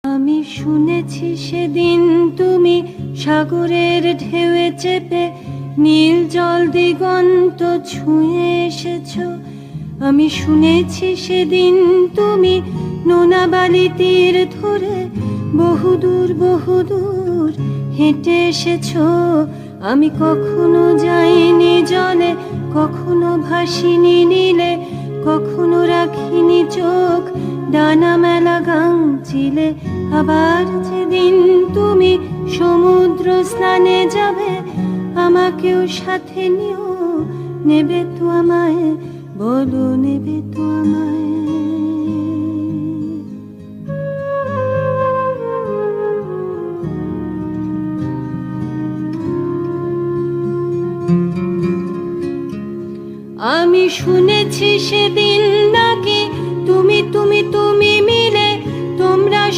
আমি শুনেছি সেদিন তুমি সাগরের ঢেউয়ে চেপে নীল জল দিগন্ত ছুঁয়ে এসেছো। আমি শুনেছি সেদিন তুমি নোনা বালি তীর ধরে বহুদূর বহুদূর হেঁটে এসেছো। আমি কখনো যাইনি জলে, কখনো ভাসিনি নীলে, কখনো রাখিনি চোখ ডানা মেলা গাংচিলে। আবার যেদিন তুমি সমুদ্র স্নানে যাবে, আমাকেও সাথে নিও, নেবে তো আমায়, বলো নেবে তো আমায়। আমি শুনেছি সেদিন নাকি তুমি তুমি তুমি